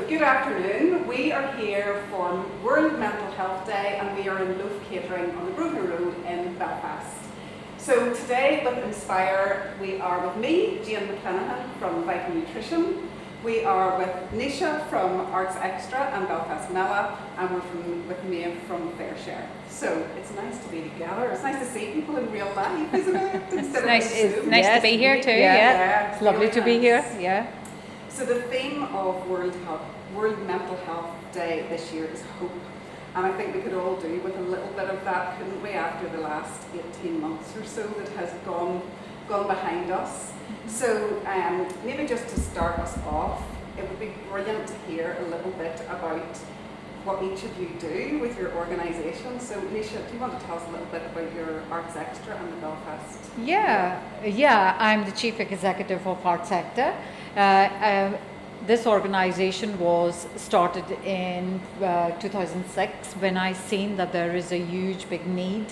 good afternoon. We are here for World Mental Health Day and we are in Loaf Catering on the Grosvenor Road in Belfast. So today with Inspire, we are with me, Jane McClenaghan from Vital Nutrition. We are with Nisha from Arts Extra and Belfast Mela, and we're with Méabh from FairShare. So it's nice to be together. It's nice to see people in real life, isn't it? It's nice to be here too. Yeah. It's lovely to be here. Yeah. So the theme of World Mental Health Day this year is hope. And I think we could all do with a little bit of that, couldn't we, after the last 18 months or so that has gone behind us. So maybe just to start us off, it would be brilliant to hear a little bit about what each of you do with your organisation. So Nisha, do you want to tell us a little bit about your Arts Extra and the Belfast? Yeah, I'm the Chief Executive of Arts Extra. This organisation was started in 2006 when I seen that there is a huge big need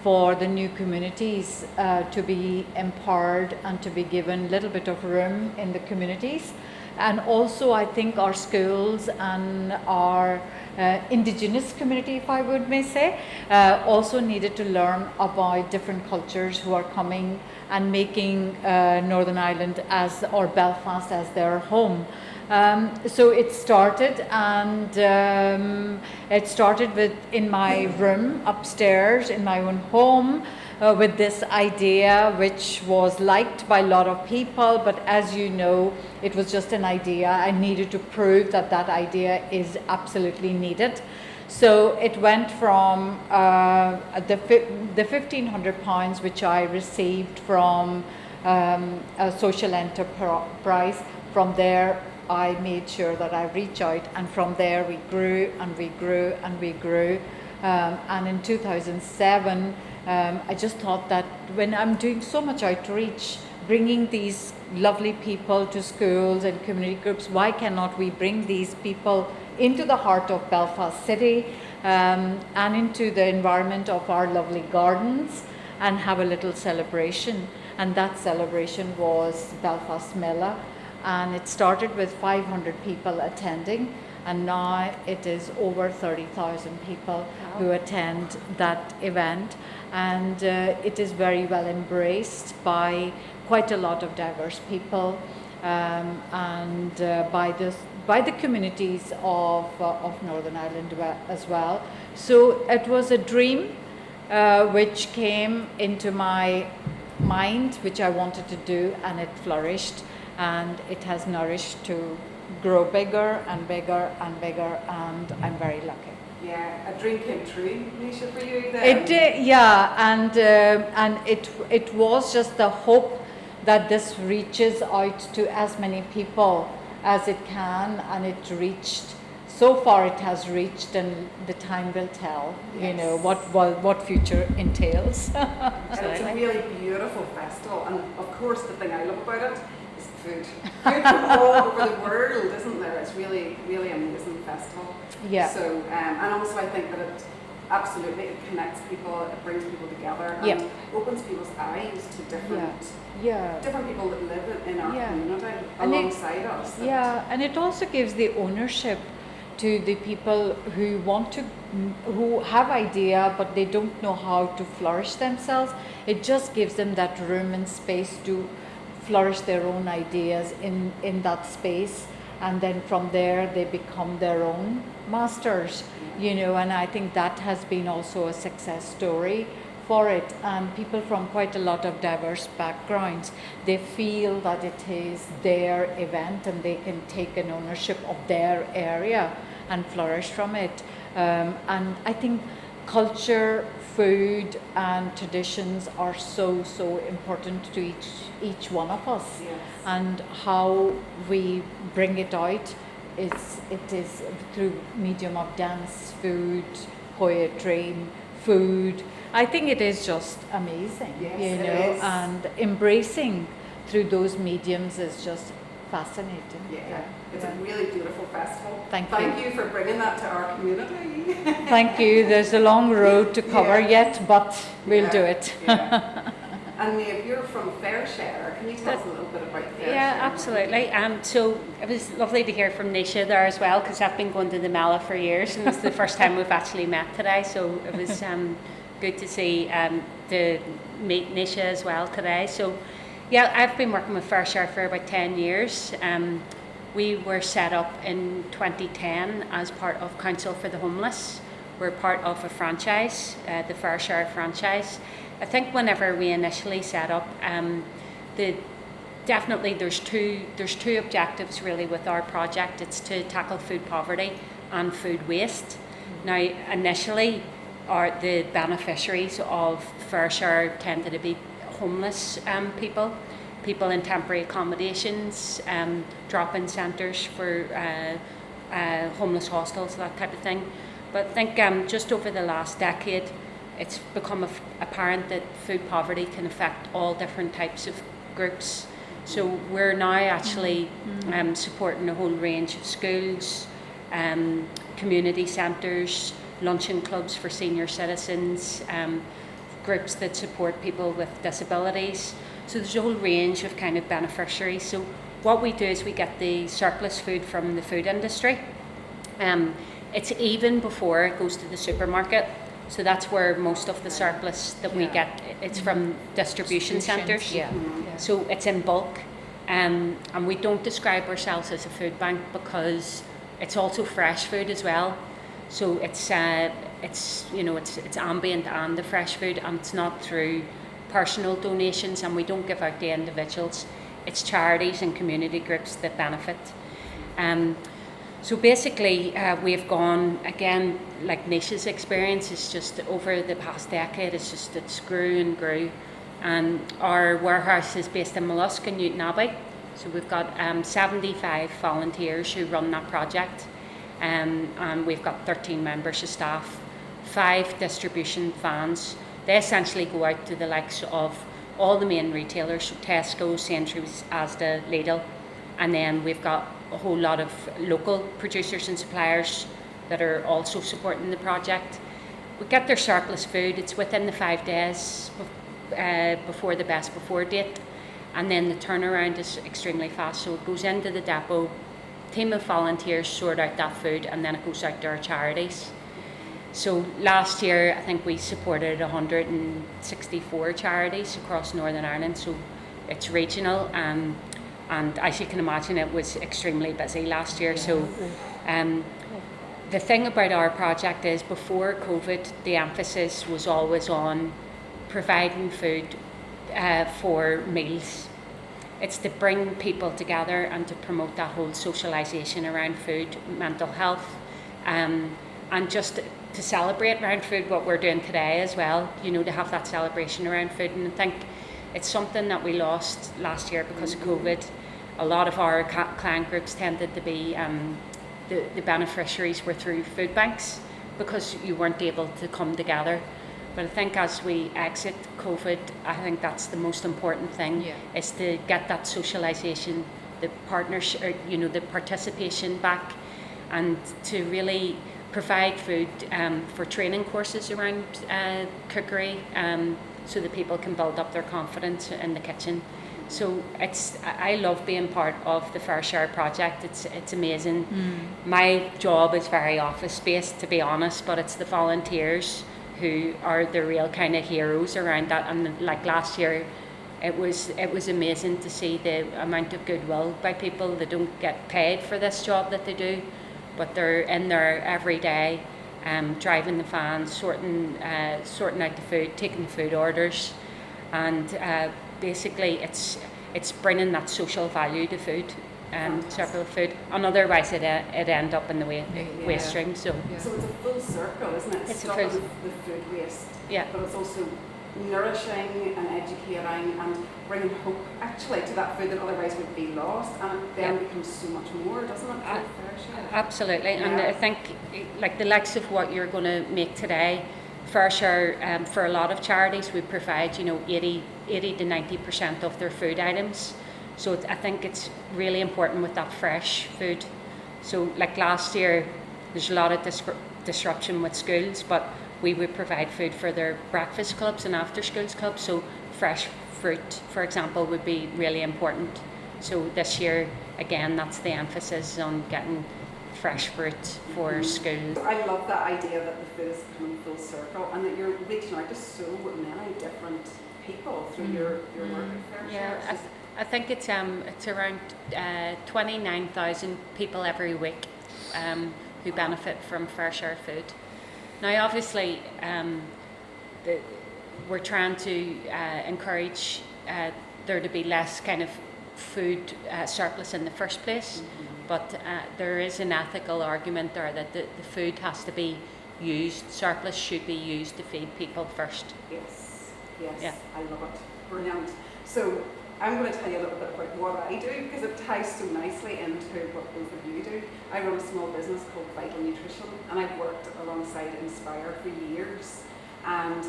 for the new communities to be empowered and to be given a little bit of room in the communities. And also I think our schools and our indigenous community, if I would may say, also needed to learn about different cultures who are coming and making Northern Ireland or Belfast as their home. So it started, and it started in my room upstairs in my own home with this idea, which was liked by a lot of people, but as you know, it was just an idea. I needed to prove that that idea is absolutely needed. So it went from the £1,500 which I received from a social enterprise. From there, I made sure that I reach out, and from there we grew and we grew and we grew. And in 2007, I just thought that when I'm doing so much outreach, bringing these lovely people to schools and community groups, why cannot we bring these people into the heart of Belfast City and into the environment of our lovely gardens and have a little celebration? And that celebration was Belfast Mela, and it started with 500 people attending, and now it is over 30,000 people who attend that event, and it is very well embraced by quite a lot of diverse people and by the communities of Northern Ireland as well. So it was a dream which came into my mind, which I wanted to do, and it flourished, and it has nourished to grow bigger and bigger and bigger, and I'm very lucky. Yeah, a dream came true, Nisha, for you then. It did, yeah, and it was just the hope that this reaches out to as many people as it can, and it reached. So far, it has reached, and the time will tell. Yes. You know what future entails. It's a really beautiful festival, and of course, the thing I love about it is food. Food from all over the world, isn't there? It's really, really amazing festival. Yeah. So, and also I think that it connects people, it brings people together, and opens people's eyes to different people that live in our community alongside us. Yeah, and it also gives the ownership to the people who have idea, but they don't know how to flourish themselves. It just gives them that room and space to flourish their own ideas in that space, and then from there they become their own masters, you know, and I think that has been also a success story for it. And people from quite a lot of diverse backgrounds, they feel that it is their event and they can take an ownership of their area and flourish from it. And I think culture, food and traditions are so important to each one of us. Yes. And how we bring it out it is through medium of dance, food, poetry, food. I think it is just amazing, yes, you know, and embracing through those mediums is just fascinating. Yeah. It's a really beautiful festival. Thank you for bringing that to our community. Thank you. There's a long road to cover yet, but we'll do it. And Méabh, you're from FairShare. Can you tell us a little bit about FairShare? Yeah, absolutely. So it was lovely to hear from Nisha there as well, because I've been going to the Mela for years, and it's the first time we've actually met today. So it was good to see to meet Nisha as well today. So yeah, I've been working with FairShare for about 10 years. We were set up in 2010 as part of Council for the Homeless. We're part of a franchise, the FairShare franchise. I think whenever we initially set up, definitely there's two objectives really with our project. It's to tackle food poverty and food waste. Now, initially, the beneficiaries of FairShare tended to be homeless people in temporary accommodations, drop-in centres for homeless hostels, that type of thing. But I think just over the last decade, it's become apparent that food poverty can affect all different types of groups. So we're now actually supporting a whole range of schools, community centres, luncheon clubs for senior citizens, groups that support people with disabilities. So there's a whole range of kind of beneficiaries. So what we do is we get the surplus food from the food industry. It's even before it goes to the supermarket. So that's where most of the surplus that we get, it's from distribution centres. Yeah. So it's in bulk. And we don't describe ourselves as a food bank because it's also fresh food as well. So it's ambient and the fresh food, and it's not through personal donations, and we don't give out to individuals. It's charities and community groups that benefit. So basically, we've gone, again, like Nisha's experience is just over the past decade, it's grew and grew. And our warehouse is based in Mollusk in Newton Abbey. So we've got 75 volunteers who run that project. And we've got 13 members of staff, 5 distribution vans. They essentially go out to the likes of all the main retailers, so Tesco, Sainsbury's, Asda, Lidl. And then we've got a whole lot of local producers and suppliers that are also supporting the project. We get their surplus food, it's within the 5 days before the best before date, and then the turnaround is extremely fast. So it goes into the depot, team of volunteers sort out that food, and then it goes out to our charities. So last year, I think we supported 164 charities across Northern Ireland, so it's regional. And as you can imagine, it was extremely busy last year. So the thing about our project is before COVID, the emphasis was always on providing food for meals. It's to bring people together and to promote that whole socialisation around food, mental health, and just to celebrate around food what we're doing today as well, to have that celebration around food. And I think it's something that we lost last year because of COVID. A lot of our client groups tended to be, the beneficiaries were through food banks because you weren't able to come together. But I think as we exit COVID, I think that's the most important thing, is to get that socialisation, the partnership, the participation back, and to really provide food for training courses around cookery, so that people can build up their confidence in the kitchen. So I love being part of the FairShare project. It's amazing. My job is very office based, to be honest, but it's the volunteers who are the real kind of heroes around that. And like last year, it was amazing to see the amount of goodwill by people. They don't get paid for this job that they do, but they're in there every day, driving the vans, sorting out the food, taking food orders, and basically it's bringing that social value to food, several food, and otherwise it end up in the waste stream. So it's a full circle, isn't it? It's stopping a full, the food waste, yeah. But it's also nourishing and educating and bringing hope actually to that food that otherwise would be lost, and it then becomes so much more, doesn't it? Absolutely. And I think like the likes of what you're going to make today, FairShare, for a lot of charities, we provide 80 to 90% of their food items. So I think it's really important with that fresh food. So like last year, there's a lot of disruption with schools, but we would provide food for their breakfast clubs and after schools clubs. So fresh fruit, for example, would be really important. So this year, again, that's the emphasis on getting fresh fruit for schools. I love that idea that the food is coming full circle and that you're reaching out to so many different people through your work at FairShare. Yeah, I think it's around 29,000 people every week who benefit from FairShare food. Now, obviously, we're trying to encourage there to be less kind of food surplus in the first place, but there is an ethical argument there that the food has to be used, surplus should be used to feed people first. Yes, Yeah. I love it. Brilliant. So I'm going to tell you a little bit about what I do because it ties so nicely into what both of you do. I run a small business called Vital Nutrition and I've worked alongside Inspire for years, and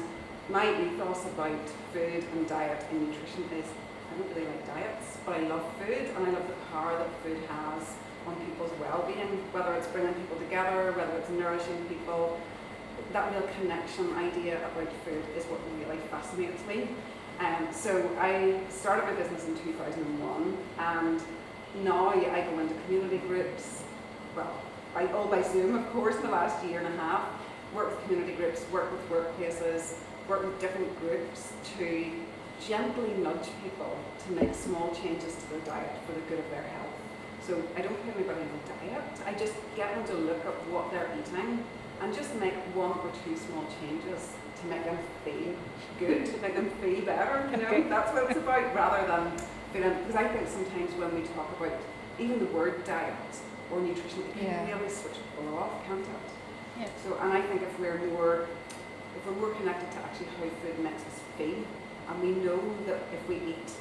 my ethos about food and diet and nutrition is I don't really like diets, but I love food and I love the power that food has on people's well-being, whether it's bringing people together, whether it's nourishing people. That real connection idea about food is what really fascinates me. So I started my business in 2001 and now I go into community groups, well, all by Zoom of course, in the last year and a half, work with community groups, work with workplaces, work with different groups to gently nudge people to make small changes to their diet for the good of their health. So I don't put anybody on a diet, I just get them to look at what they're eating and just make one or two small changes to make them feel good, to make them feel better, you know, that's what it's about, rather than feeling, because I think sometimes when we talk about even the word diet or nutrition, it can really switch people off, can't it? Yeah. So, and I think if we're more connected to actually how food makes us feel, and we know that if we eat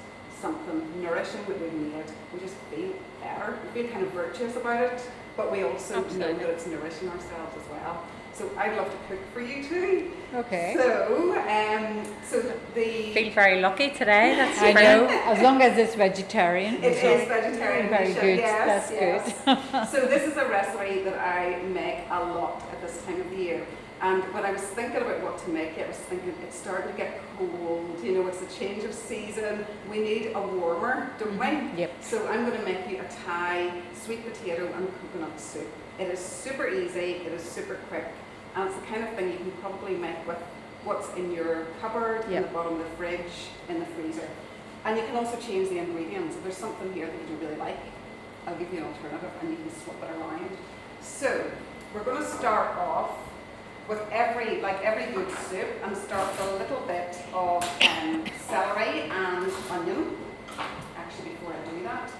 something nourishing that we've made, we just feel better, we feel kind of virtuous about it, but we also know that it's nourishing ourselves as well. So I'd love to cook for you too. Okay. So the Feel very lucky today. That's I brilliant. know, as long as it's vegetarian. it is vegetarian. Very Nisha, good. Yes, That's yes. So this is a recipe that I make a lot at this time of the year. And when I was thinking about what to make, I was thinking it's starting to get cold, you know, it's a change of season. We need a warmer, don't we? Yep. So I'm going to make you a Thai sweet potato and coconut soup. It is super easy, it is super quick, and it's the kind of thing you can probably make with what's in your cupboard, in the bottom of the fridge, in the freezer. And you can also change the ingredients. If there's something here that you don't really like, I'll give you an alternative and you can swap it around. So we're going to start off with every good soup and start with a little bit of celery and onion. Actually, before I do that,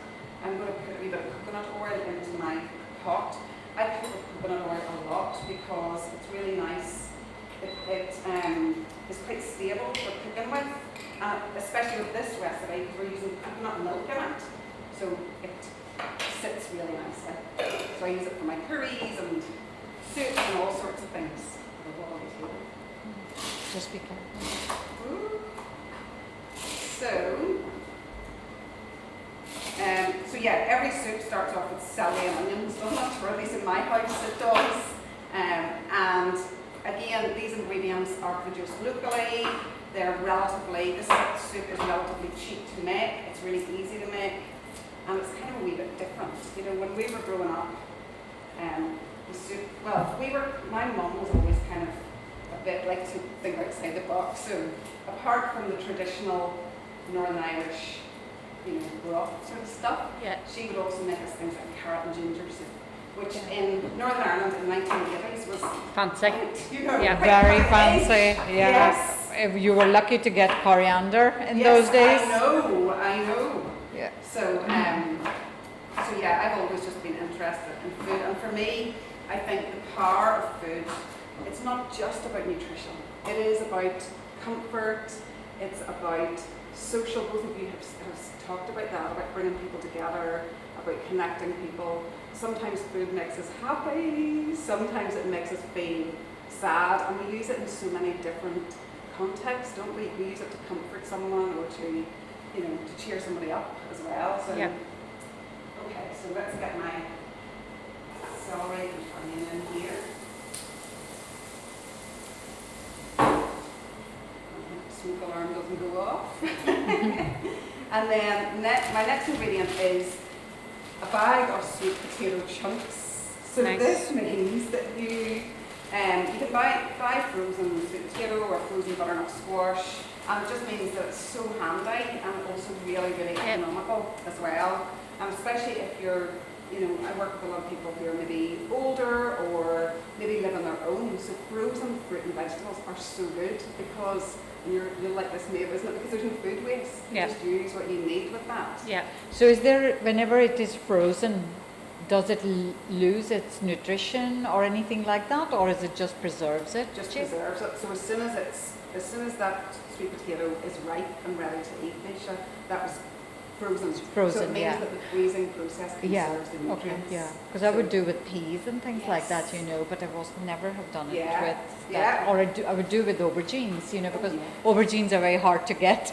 I'm going to put a wee bit of coconut oil into my pot. I put coconut oil a lot because it's really nice. It is quite stable for cooking with, especially with this recipe because we're using coconut milk in it. So it sits really nicely. So I use it for my curries and soups and all sorts of things. Just be careful. So yeah, every soup starts off with celery and onions, doesn't it? Or at least in my house it does. And again, these ingredients are produced locally. They're this soup is relatively cheap to make. It's really easy to make, and it's kind of a wee bit different. You know, when we were growing up, the soup. Well, my mum was always kind of a bit like to think outside the box. So apart from the traditional Northern Irish, you know, broth sort of stuff, she would also make us things like carrot and ginger soup, which in Northern Ireland in the 1980s was fancy. You know, Very fancy. Yeah. Yes. You were lucky to get coriander in those days. I know. Yeah. So yeah, I've always just been interested in food, and for me, I think the power of food, it's not just about nutrition. It is about comfort, it's about social, both of you have talked about that, about bringing people together, about connecting people. Sometimes food makes us happy, sometimes it makes us feel sad, and we use it in so many different contexts, don't we? We use it to comfort someone or to, you know, to cheer somebody up as well. So, okay, so let's get my celery and onion in here. smoke alarm doesn't go off. And then my next ingredient is a bag of sweet potato chunks. So Nice. this means that you can buy frozen sweet potato or frozen butternut squash, and it just means that it's so handy and also really, really economical as well. And especially if you're, I work with a lot of people who are maybe older or maybe live on their own. So frozen fruit and vegetables are so good because you're like this, Méabh, isn't it? Because there's no food waste. You just use what you need with that. Yeah. So is there, whenever it is frozen, does it lose its nutrition or anything like that, or is it just preserves it? Just preserves it. So as soon as that sweet potato is ripe and ready to eat, Nisha, that was frozen. Frozen, so it means that the freezing process conserves the nutrients. Okay, yeah. Because I would do with peas and things like that, but I was never have done it with that. Or I would do with aubergines, because aubergines are very hard to get,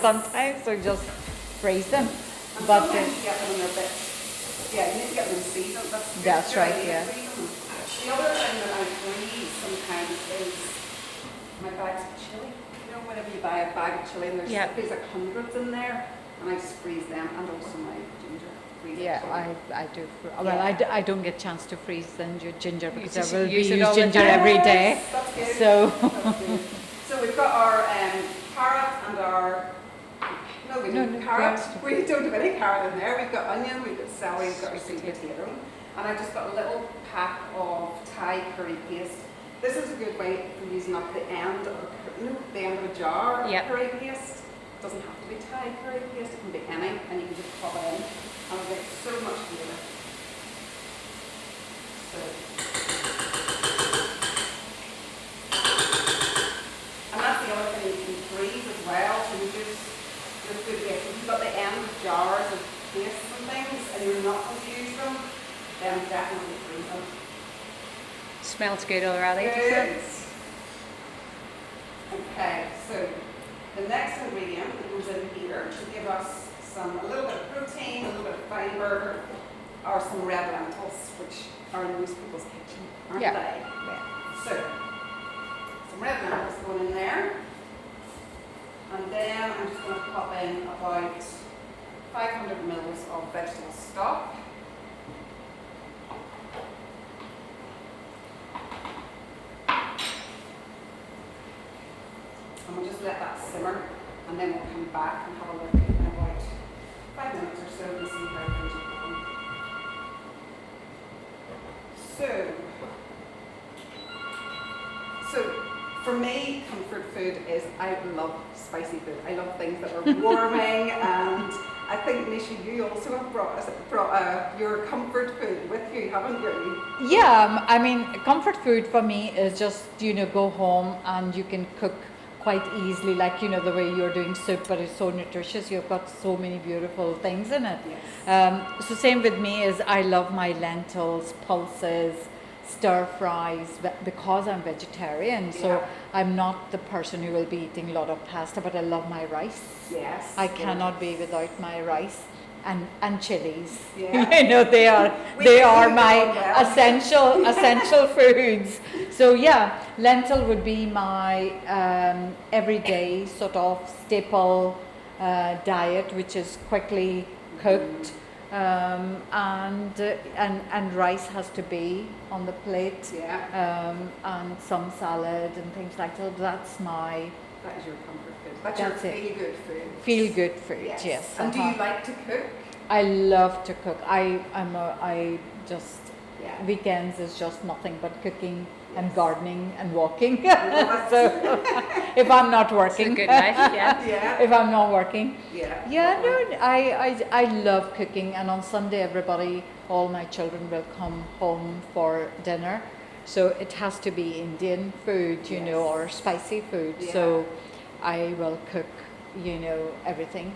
sometimes, so just freeze them. And but sometimes you get them in their bit. Yeah, you need to get them in season. That's right, yeah. The other thing that I freeze sometimes is my bags of chili. Whenever you buy a bag of chili and there's like hundreds in there, and I just freeze them, and also my ginger. I do. Well, I don't get a chance to freeze the ginger because I will use use it all the ginger time. every day. That's good. So, That's good. So we've got our carrot and our. No, we don't have carrot. We don't have any carrot in there. We've got onion, we've got celery, we've got our sweet potato. And I've just got a little pack of Thai curry paste. This is a good way for using up the end of the end of a jar of curry paste. It doesn't have to be Thai curry paste, it can be any, and you can just pop it in. And it'll get so much flavour. So. And that's the other thing you can freeze as well. So you just good way. If you've got the end of jars of pastes and things and you're not going to use them, then definitely freeze them. Smells good already. Good. Okay, so the next ingredient that goes in here to give us a little bit of protein, a little bit of fibre, are some red lentils, which are in most people's kitchen, aren't they? Yeah. So, some red lentils going in there. And then I'm just going to pop in about 500 mils of vegetable stock. And we'll just let that simmer, and then we'll come back and have a look in about 5 minutes or so and see how things are going. So for me, comfort food is, I love spicy food. I love things that are warming, and I think, Nisha, you also have brought your comfort food with you, haven't you? Yeah, I mean, comfort food for me is just, go home and you can cook quite easily, like, the way you're doing soup, but it's so nutritious. You've got so many beautiful things in it. Yes. So same with me is I love my lentils, pulses, stir fries, because I'm vegetarian. So I'm not the person who will be eating a lot of pasta, but I love my rice. Yes. I cannot be without my rice and chilies. Yeah. They are my essential foods. So lentil would be my everyday sort of staple diet, which is quickly cooked. And rice has to be on the plate, and some salad and things like that. That is your comfort food. That's your feel-good food. Feel-good food, yes. And do you like to cook? I love to cook. Weekends is just nothing but cooking and gardening and walking. So if I'm not working, it's a good life, if I'm not working, I I love cooking. And on Sunday, all my children will come home for dinner, so it has to be Indian food, or spicy food. So I will cook, everything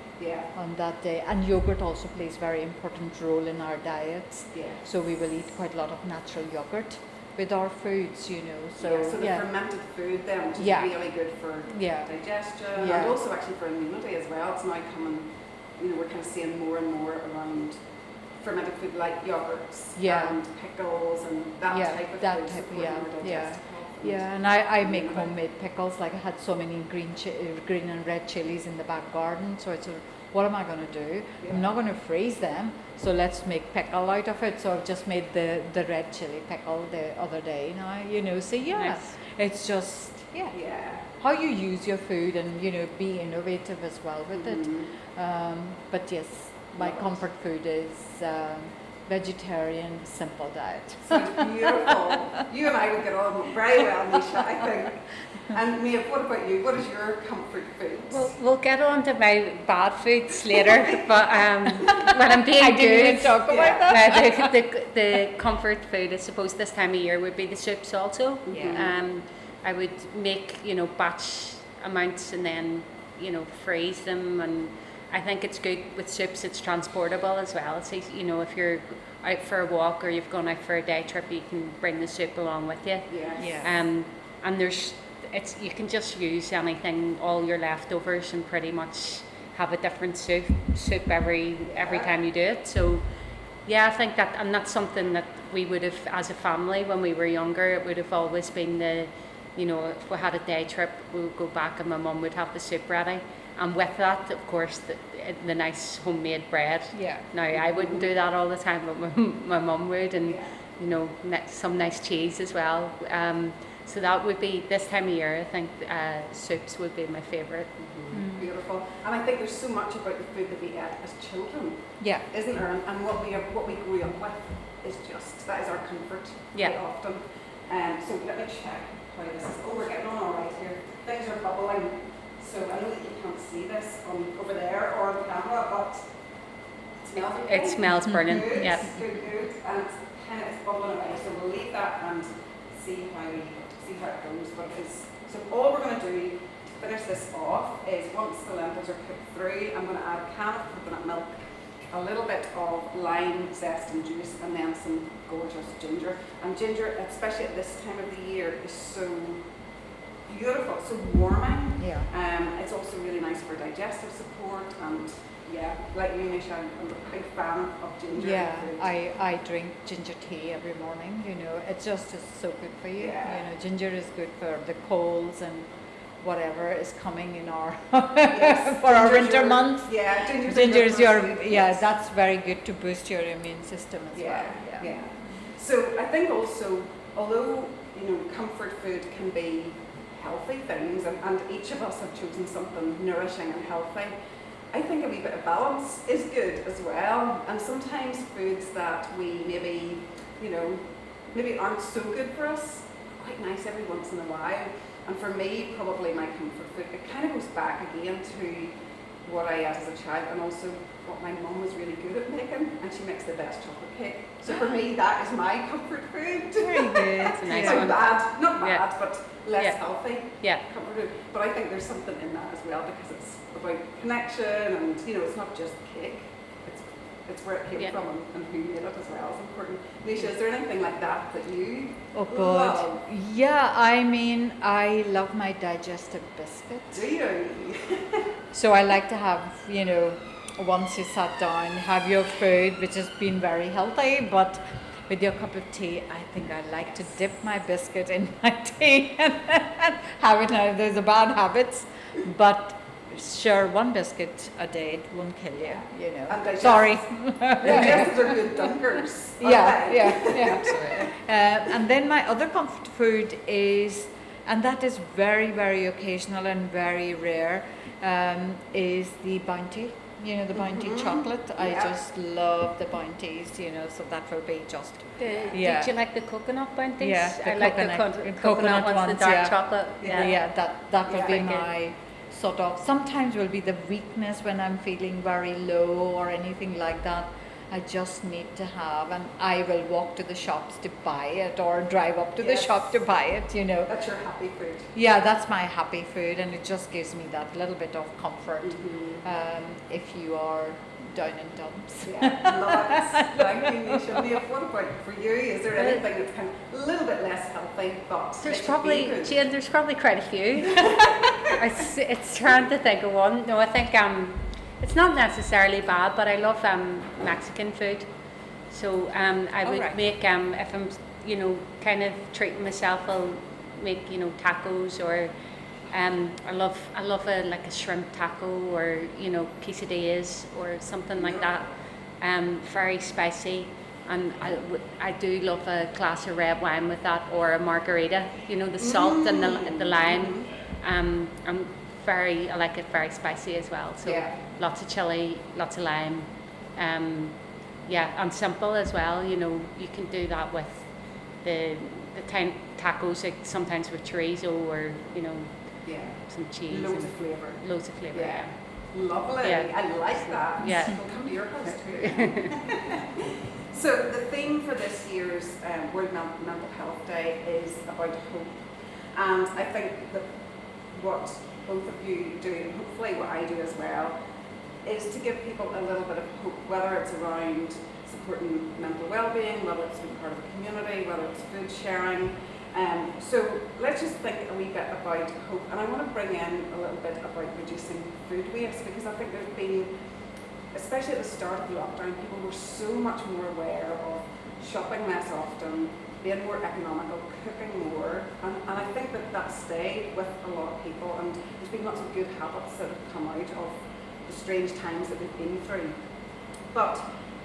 on that day. And yogurt also plays a very important role in our diets. So we will eat quite a lot of natural yogurt with our foods, So the fermented food then, which is really good for digestion and also actually for immunity as well. It's now coming, we're kind of seeing more and more around fermented food like yogurts and pickles and that type of food. Our digestive health. Yeah, and I make homemade pickles. Like I had so many green and red chilies in the back garden, so I thought, what am I going to do? I'm not going to freeze them, so let's make pickle out of it. So I've just made the red chili pickle the other day now, so Nice. it's just, how you use your food and, be innovative as well with it. But yes, my comfort food is vegetarian, simple diet. Sounds beautiful. You and I would get on very well, Nisha, I think. And Méabh, what about you? What is your comfort food? We'll get on to my bad foods later, but when I'm being I good, didn't even talk about that. the comfort food, I suppose this time of year would be the soups also. Yeah. I would make, batch amounts and then, freeze them, and I think it's good with soups, it's transportable as well. It's easy, if you're out for a walk or you've gone out for a day trip, you can bring the soup along with you. Yes. And you can just use anything, all your leftovers, and pretty much have a different soup every time you do it. So yeah, I think that, and that's something that we would have, as a family, when we were younger, it would have always been if we had a day trip, we would go back and my mum would have the soup ready. And with that, of course, the nice homemade bread. Yeah. Now, I wouldn't do that all the time, but my mum would, and some nice cheese as well. So that would be, this time of year, I think soups would be my favourite. Beautiful. And I think there's so much about the food that we ate as children, Yeah. isn't there? And what we grew up with is that is our comfort quite often. So let me check how this is. Oh, we're getting on all right here. Things are bubbling. So I know that you can't see this over there or on the camera, but it smells okay. It smells brilliant. Good, Yeah. good. And it's bubbling away. So we'll leave that and see how it goes. But so all we're going to do to finish this off is, once the lentils are cooked through, I'm going to add a can of coconut milk, a little bit of lime zest and juice, and then some gorgeous ginger. And ginger, especially at this time of the year, is so beautiful, so warming. Yeah. It's also really nice for digestive support, and like you, Nisha, I'm a big fan of ginger. Yeah, food. I drink ginger tea every morning. It just is so good for you. Yeah. Ginger is good for the colds and whatever is coming in our Yes, for our ginger's winter months. Yeah, Ginger is your yes. that's very good to boost your immune system as well. Yeah. So I think also, although comfort food can be healthy things, and each of us have chosen something nourishing and healthy, I think a wee bit of balance is good as well. And sometimes foods that we maybe aren't so good for us are quite nice every once in a while. And for me, probably my comfort food, it kind of goes back again to what I ate as a child, and also what my mum was really good at making, and she makes the best chocolate cake. So for me, that is my comfort food. Very good. It's a nice So one. not bad, but less healthy. Yeah. Comfort food. But I think there's something in that as well, because it's about connection, and it's not just cake. It's where it came from and who made it as well is important. Nisha, is there anything like that you God. love? Yeah, I love my digestive biscuit. Do you? So I like to have, once you sat down, have your food, which has been very healthy, but with your cup of tea, I think I like to dip my biscuit in my tea and have it. Now, there's a bad habits, but sure, one biscuit a day won't kill you, And Sorry. Digestives are good dunkers. Yeah, absolutely. And then my other comfort food is, and that is very, very occasional and very rare, is the Bounty. The Bounty chocolate. I just love the Bounties, so that will be just. Did you like the coconut Bounties? Yeah, I like the coconut ones, the dark chocolate. That would be very my sort of, sometimes will be the weakness when I'm feeling very low or anything like that. I just need to have, and I will walk to the shops to buy it or drive up to the shop to buy it, That's your happy food. Yeah, that's my happy food, and it just gives me that little bit of comfort if you are down in dumps. Yeah, love it. Thank you, Nisha. Méabh, what about for you? Is there anything that's kind of a little bit less healthy, but There's makes probably, you feel good? Jane, there's probably quite a few. It's trying to think of one. No, I think it's not necessarily bad, but I love Mexican food. So I would make if I'm kind of treating myself, I'll make, you know, tacos, or I love a shrimp taco, or, you know, quesadillas or something like that. Very spicy, and I do love a glass of red wine with that, or a margarita. You know, the salt and the lime. I like it very spicy as well. So lots of chili, lots of lime. And simple as well. You know, you can do that with the tacos, like sometimes with chorizo, or, you know, some cheese. Loads of flavour. Loads of flavour. Yeah. Lovely. Yeah. I like that. Yeah. We'll come to your house too. So the theme for this year's World Mental Health Day is about hope. And I think that what both of you do, and hopefully what I do as well, is to give people a little bit of hope, whether it's around supporting mental well-being, whether it's being part of a community, whether it's food sharing. So let's just think a wee bit about hope. And I want to bring in a little bit about reducing food waste, because I think there's been, especially at the start of lockdown, people were so much more aware of shopping less often, being more economical, cooking more, and I think that stayed with a lot of people, and there's been lots of good habits that have come out of the strange times that we've been through. But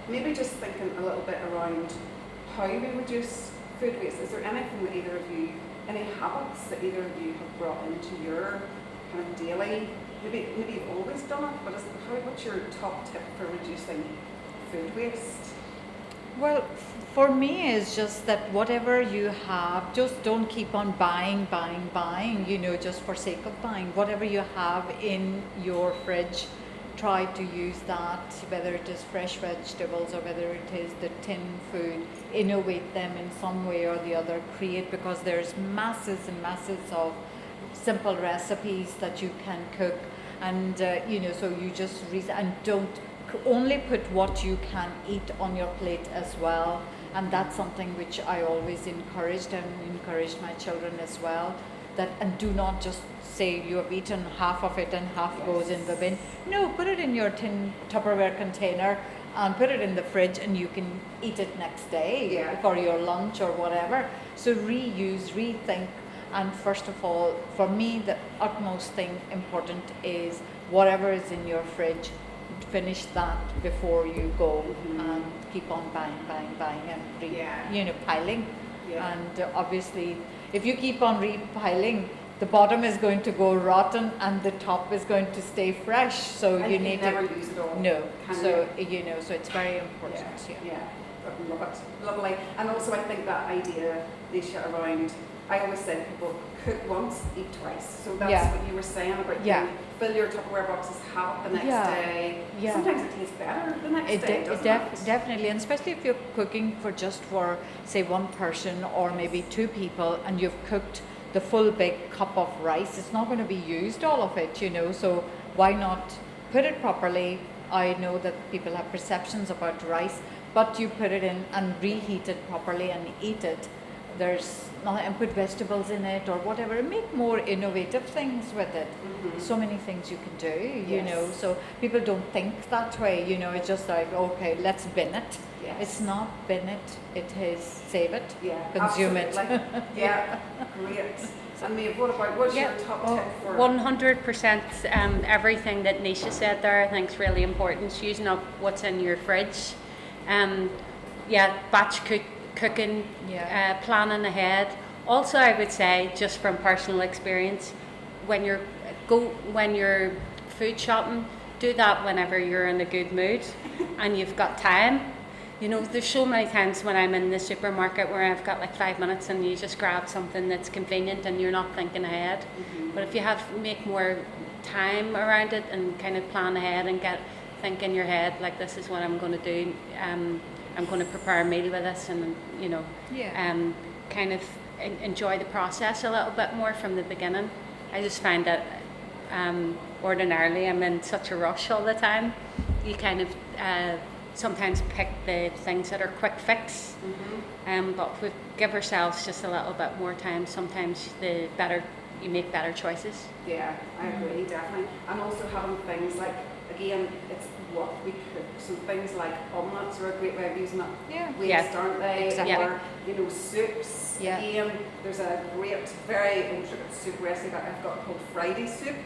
maybe just thinking a little bit around how we reduce food waste. Is there anything that either of you, any habits that either of you have brought into your kind of daily, maybe you've always done it, but what's your top tip for reducing food waste? Well, for me, it's just that whatever you have, just don't keep on buying, you know, just for sake of buying. Whatever you have in your fridge, try to use that, whether it is fresh vegetables or whether it is the tin food, innovate them in some way or the other, create, because there's masses and masses of simple recipes that you can cook, and you know, so you just and don't only put what you can eat on your plate as well. And that's something which I always encouraged my children as well, that, and do not just say you have eaten half of it and half goes in the bin. No, put it in your tin Tupperware container and put it in the fridge, and you can eat it next day for your lunch or whatever. So reuse, rethink, and first of all, for me, the utmost thing important is whatever is in your fridge, finish that before you go, and keep on buying and you know, piling. And obviously, if you keep on repiling, the bottom is going to go rotten and the top is going to stay fresh. So and you need never to use it all. No. So you know, so it's very important. I love it. Lovely. And also I think that idea, Nisha, around, I always say to people, cook once, eat twice. So that's what you were saying about you fill your Tupperware boxes, have it the next day. Sometimes it tastes better the next day, doesn't it? Definitely, and especially if you're cooking for say one person or maybe two people, and you've cooked the full big cup of rice, it's not going to be used, all of it, you know, so why not put it properly? I know that people have perceptions about rice, but you put it in and reheat it properly and eat it. And put vegetables in it or whatever, and make more innovative things with it. So many things you can do, you know, so people don't think that way, you know, it's just like, okay, let's bin it. It's not bin it, it is save it, consume absolutely. it. Great. And Méabh, what's your top tip for? 100%. Everything that Nisha said there, I think is really important. It's using up what's in your fridge. Batch cooking, planning ahead. Also, I would say, just from personal experience, when you're food shopping, do that whenever you're in a good mood and you've got time. You know, there's so many times when I'm in the supermarket where I've got like 5 minutes and you just grab something that's convenient and you're not thinking ahead. But if you make more time around it and kind of plan ahead and think in your head, like, this is what I'm going to do. I'm going to prepare a meal with this, and you know, kind of enjoy the process a little bit more from the beginning. I just find that ordinarily I'm in such a rush all the time. You kind of sometimes pick the things that are quick fix, but if we give ourselves just a little bit more time, sometimes you make better choices. Yeah, I agree, definitely. And also having things like again, it's what we cook. So things like omelets are a great way of using it. Yeah. Waste, Yeah. aren't they? Exactly. Or, you know, soups. Yeah. Again, there's a great, very intricate soup recipe that I've got called Friday soup.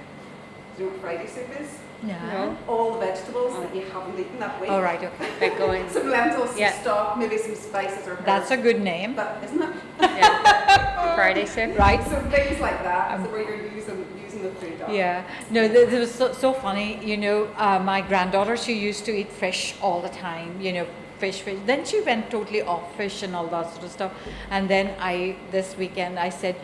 Do you know what Friday soup is? No. All the vegetables that you haven't eaten that week. All right, okay. Big going. Some lentils, some Yeah. stock, maybe some spices or herbs. That's a good name. But isn't it? Yeah. Friday soup. Right. So things like that, so where you're using the food up. Yeah, no, it was so funny, you know, my granddaughter, she used to eat fish all the time, you know, fish. Then she went totally off fish and all that sort of stuff. And then this weekend, I said,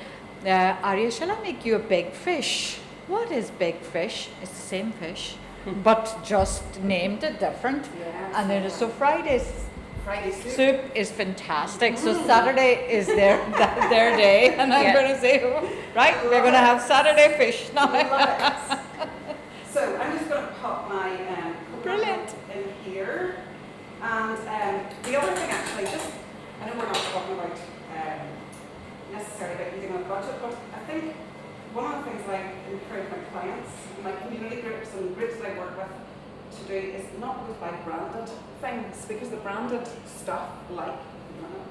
Arya, shall I make you a big fish? What is big fish? It's the same fish, but just named it different. Yeah, And then so Friday soup. is fantastic. So Saturday is their day, and I'm Yeah. going to say, right, we're going to have Saturday fish now. I love it. So I'm just going to pop my Brilliant. in here. And the other thing actually, I know we're not talking about necessarily about eating on a budget, but I think one of the things I encourage my clients, my community groups and groups that I work with to do is not go buy branded things, because the branded stuff, like,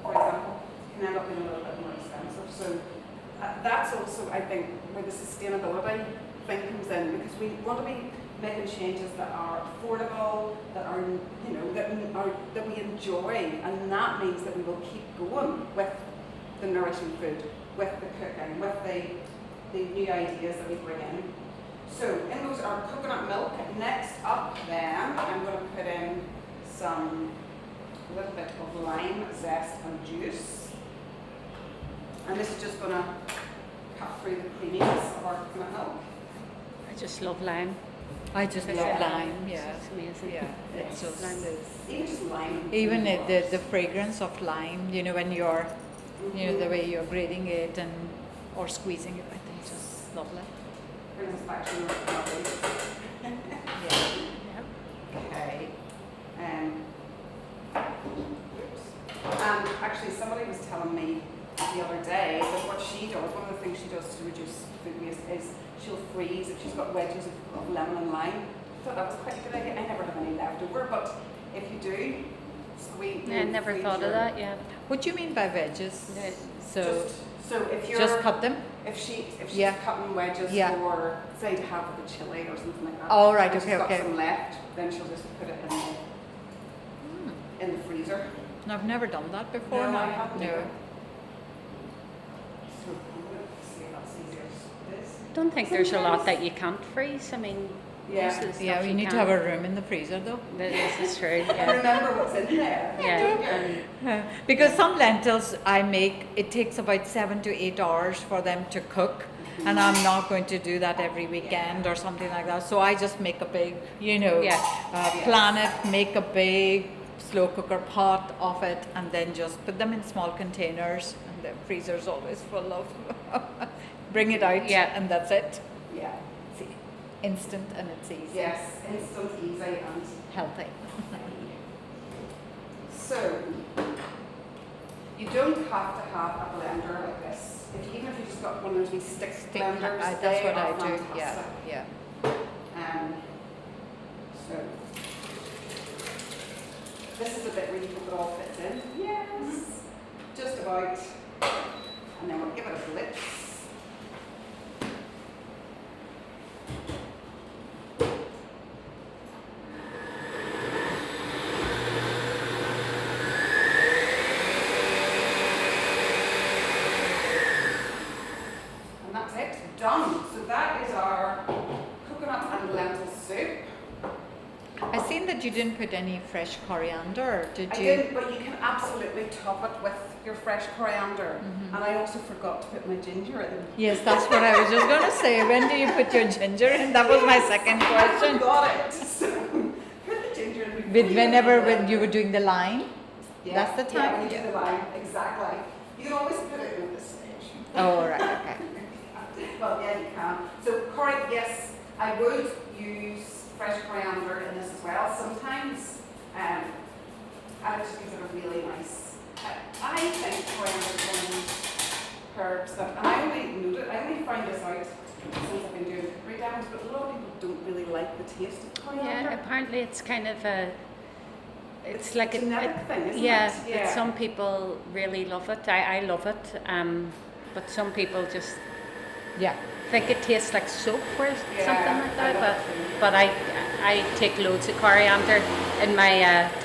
for example, can end up being a little bit more expensive. So that's also, I think, where the sustainability thing comes in, because we want to be making changes that are affordable, that are, you know, that we enjoy, and that means that we will keep going with the nourishing food, with the cooking, with the new ideas that we bring in. So in those are coconut milk. Next up then, I'm going to put in a little bit of lime zest and juice. And this is just going to cut through the creaminess of our coconut milk. I just love lime. I just love Yeah. lime, yeah. It's amazing. Yeah, it's just, Even just lime. even the fragrance of lime, you know, when you're, you know, the way you're grating it and or squeezing it, I think it's just lovely. Brings us back to your coffee. Yeah. Okay. Oops. And actually, somebody was telling me the other day that what she does, one of the things she does to reduce food waste is she'll freeze if she's got wedges of lemon and lime. I thought that was quite a good idea. I never have any left over, but if you do, squeeze. Yeah, I never freeze thought of that. Yeah. What do you mean by wedges? Yeah. So if you're just cut them? if she's Yeah. cutting wedges Yeah. for, say, to have with a chili or something like that. Oh, right, and okay, she's okay. got some left, then she'll just put it in the freezer. No, I've never done that before. No, I haven't No. either. So I'm going to see if that's easier as this. I don't think there's a lot that you can't freeze. I mean, Yeah. most of the stuff Yeah, you need to can. have a room in the freezer though. This is true. And Yeah. remember what's in there. Yeah. Because some lentils I make, it takes about 7 to 8 hours for them to cook. And I'm not going to do that every weekend or something like that. So I just make a big, you know, Yeah. plan it, make a big slow cooker pot of it, and then just put them in small containers. And the freezer's always full of. Bring it out, Yeah. and that's it. Yeah. It's instant and it's easy. Yes, instant, easy, and Healthy. so you don't have to have a blender like this. Even if you just got one of those wee stick blenders, That's they what I are do. fantastic. Yeah. So this is a bit where you hope it all fits in. Yes. Just about. And then we'll give it a blitz. And that's it. Done. So that is our coconut and lentil soup. I seen that you didn't put any fresh coriander, did I you? didn't, but you can absolutely top it with your fresh coriander. And I also forgot to put my ginger in. Yes, that's what I was just going to say. When do you put your ginger in? That was my second I question. forgot it. So put the ginger in. before When you you were doing the line? Yeah, That's the time? Yeah, when you do the lime, exactly. You can always put it in at this stage. Oh, right, okay. Well, yeah, you can. So, yes, I would use fresh coriander in this as well sometimes. And it just gives it a really nice. I think coriander is one of those herbs that, and I only found this out since I've been doing cookery demos, but a lot of people don't really like the taste of coriander. Yeah, apparently it's kind of a, it's like a genetic thing, isn't yeah, it? but some people really love it. I love it, but some people just Yeah. think it tastes like soap or something like I that. love it But I take loads of coriander in my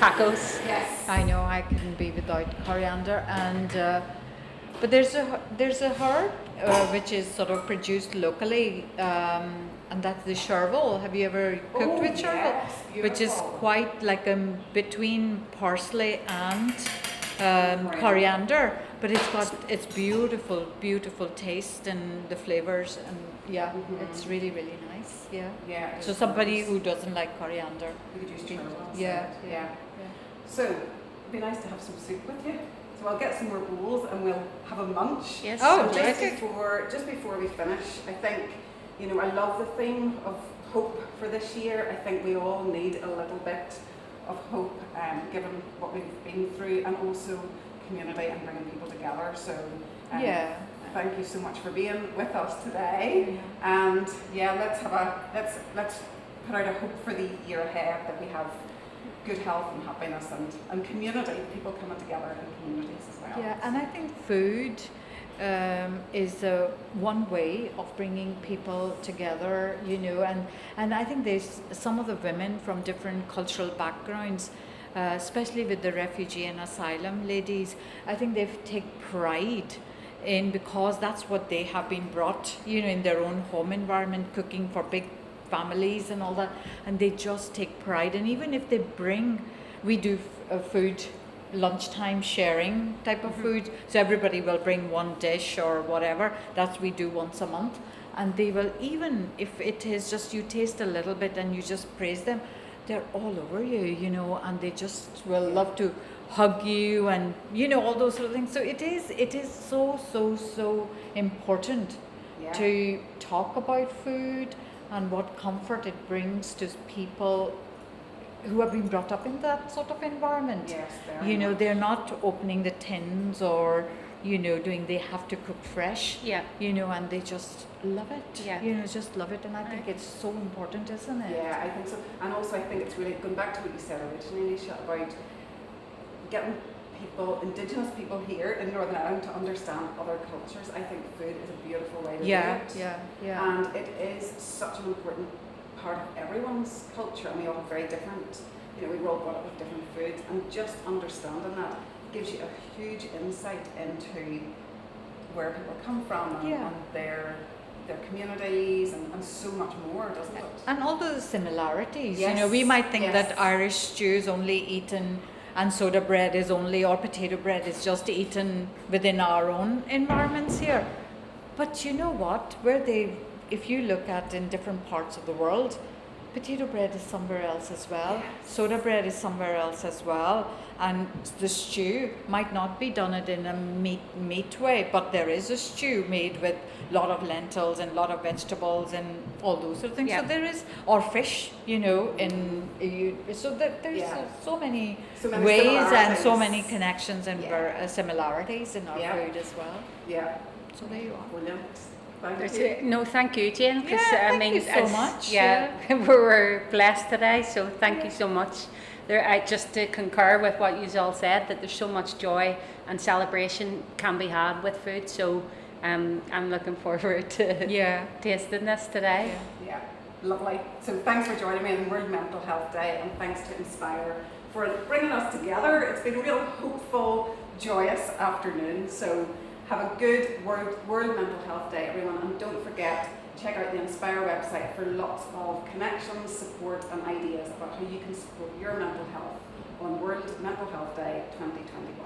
tacos. Yes. I know I couldn't be without coriander, and but there's a herb which is sort of produced locally, and that's the chervil. Have you ever cooked with chervil? Yes, Which is beautiful. quite like between parsley and coriander, but it's beautiful taste and the flavors, and yeah, it's really nice. Yeah. Yeah. So somebody who doesn't like coriander, You could use chervil. yeah. So it'd be nice to have some soup with you. So I'll get some more bowls and we'll have a munch. Yes. Oh, So terrific. just before we finish, I think, you know, I love the theme of hope for this year. I think we all need a little bit of hope, given what we've been through, and also community and bringing people together. So Yeah. thank you so much for being with us today. And yeah, let's put out a hope for the year ahead, that we have good health and happiness and community, people coming together in communities as well. Yeah, and I think food is one way of bringing people together, you know, and I think there's some of the women from different cultural backgrounds, especially with the refugee and asylum ladies, I think they take pride in, because that's what they have been brought, you know, in their own home environment, cooking for big families and all that, and they just take pride. And even if they we do food lunchtime sharing type of food, so everybody will bring one dish or whatever, that we do once a month, and they will, even if it is just you taste a little bit and you just praise them, they're all over you, you know, and they just will love to hug you, and you know, all those sort of things. So it is so important to talk about food and what comfort it brings to people who have been brought up in that sort of environment. Yes, You know, they're not opening the tins or, you know, they have to cook fresh. Yeah. You know, and they just love it. Yeah. You know, just love it. And I think it's so important, isn't it? Yeah, I think so. And also I think it's really, going back to what you said originally, Nisha, about getting Indigenous people here in Northern Ireland to understand other cultures. I think food is a beautiful way to do it. Yeah. And it is such an important part of everyone's culture, and we all have very different, you know, we were all brought up with different foods, and just understanding that gives you a huge insight into where people come from and their communities and so much more, doesn't it? And all the similarities. Yes. You know, we might think Yes. that Irish stew is only eaten and soda bread is only, or potato bread is just eaten within our own environments here. But you know what? If you look at in different parts of the world, potato bread is somewhere else as well. Yes. Soda bread is somewhere else as well. And the stew might not be done it in a meat way, but there is a stew made with a lot of lentils and a lot of vegetables and all those sort of things. Yeah. So there is, or fish, you know, so that there's so many ways and so many connections and similarities in our food as well. Yeah. So there you are. Brilliant. Thank There's you. no, thank you, Jane. 'Cause, Yeah, I thank mean, you so much. we were blessed today, so thank you so much. Just to concur with what you all said, that there's so much joy and celebration can be had with food. So I'm looking forward to tasting this today. Yeah, lovely. So thanks for joining me on World Mental Health Day, and thanks to Inspire for bringing us together. It's been a real hopeful, joyous afternoon. So have a good World Mental Health Day, everyone, and don't forget, check out the Inspire website for lots of connections, support and ideas about how you can support your mental health on World Mental Health Day 2021.